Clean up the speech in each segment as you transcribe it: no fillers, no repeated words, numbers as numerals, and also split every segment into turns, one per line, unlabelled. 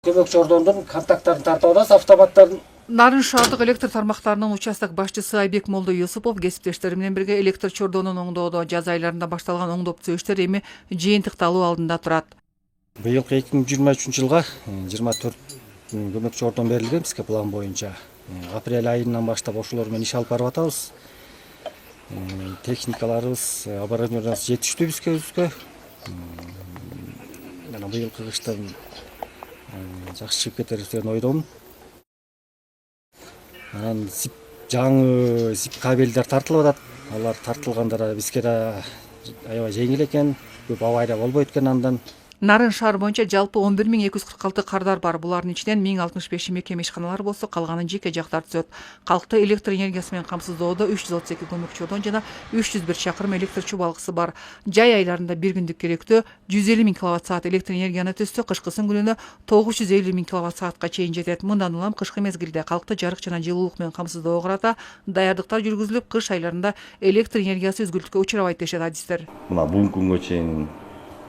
Көмөкчү ордондун контакттарын тартып атабыз, автоматтарын.
Нарын шаардык электр тармактарынын участок башчысы Айбек Молдо Юсупов кесиптештери менен бирге электр чордоонун оңдоодо жаз айларында башталган оңдоп түзөө иштери эми жыйынтыкталуу алдында турат.
Быйылкы 2023 жылга 24 көмөкчү ордон берилген бизге план боюнча. Апрель айынан баштап ошолор менен иш алып барып атабыз. Техникаларыбыз, оборудованиябыз жетиштүү бизге. Мына быйылкы кышта жакшы чыгып кетербиз деген ойдомун. Анан жаңы зип кабелдер тартылып атат. Алар тартылгандары бизге да аябай жеңил экен, көп авария болбойт экен андан.
Нарын шаар боюнча жалпы 11246 кардар бар. Булардын ичинен 1065 мекеме ишканалар болсо, калганын жеке жактар түзөт. Калкты электр энергиясы менен камсыздоодо 332 көмөкчү ордон жана 301 чакырым электр чубалгысы бар. Жай айларында бир күндүк керектөө 150 000 киловатт-саат электр энергияны түзсө, кышкысын күнүнө 950 000 киловатт-саатка чейин жетет. Мындан улам кышкы мезгилде калкты жарык жана жылуулук менен камсыздоого карата даярдыктар жүргүзүлүп, кыш айларында электр энергиясы үзгүлтүккө учурабайт дешет адистер.
Мына бүгүнкү күнгө чейин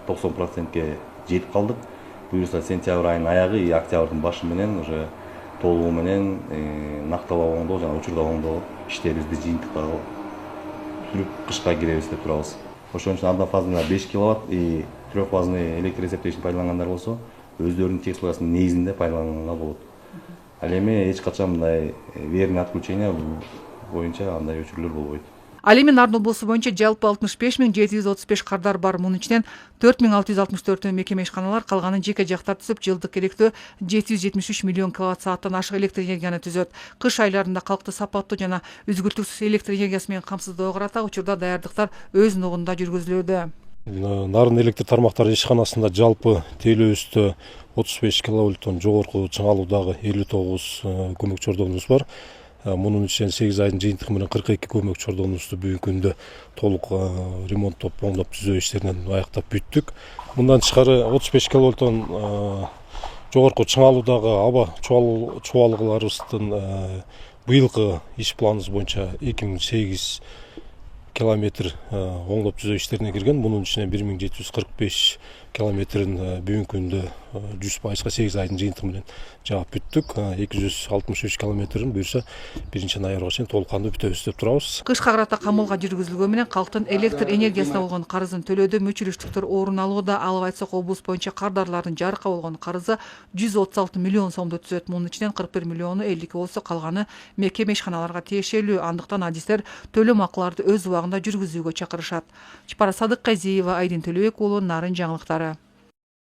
90%ке жетип калдык. Буюрса сентябрь айынын аягы и октябрдын башы менен уже толугу менен накталап оңдоо жана учурда оңдоо иштерибизди жыйынтыктап сүрүп кышка киребиз деп турабыз. Ошон үчүн однофазный 5 киловатт и трехфазный электр эсептегичин пайдалангандар болсо, өздөрүнүн техникасынын негизинде пайдаланганга болот. Ал эми эч качан мындай верный отключение боюнча андай өчүрлөр болбойт.
Ал эми Нарын облусу боюнча жалпы 65 735 кардар бар. Мунун ичинен 4664 мекеме ишканалар, калганын жеке жактар түзүп, жылдык керектөө 773 миллион киловатт-сааттан ашык электр энергияны түзөт. Кыш айларында калкты сапаттуу жана үзгүлтүксүз электр энергиясы менен камсыздоого карата учурда даярдыктар өз нугунда жүргүзүлүүдө.
Нарын электр тармактары ишканасында жалпы тейлөөбүздө 35 киловольттон жогорку чыңалуудагы 59 көмөкчү ордонубуз бар. Мунун ичинен 8 айдын жыйынтыгы менен 42 көмөкчү ордонубузду бүгүнкү күндө толук ремонттоп, оңдоп түзөө иштеринен аяктап бүттүк. Мындан тышкары 35 киловольттон жогорку чыңалуудагы аба чубалгыларыбыздын быйылкы иш планыбыз боюнча 2008 километр оңдоп түзөө иштерине кирген. Мунун ичинен 1745 километрин бүгүнкү күндө 100%га 8 айдын жыйынтыгы менен жаап бүттүк. 263 километрин буюрса 1-ноябрга чейин толук кандуу бүтөбүз деп турабыз.
Кышка карата камылга жүргүзүлгөн менен калктын электр энергиясына болгон карызын төлөөдө мөчүрүштүктөр орун алууда. Алып айтсак, облус боюнча кардарлардын жарыкка болгон карызы 136 миллион сомду түзөт. Мунун ичинен 41 миллиону элдики болсо, калганы мекеме ишканаларга тиешелүү. Андыктан адистер төлөм акыларды өз убагында жүргүзүүгө чакырышат. Чапара Садыкказиева, Айдын Төлөбек уулу, Нарын жаңылыктары.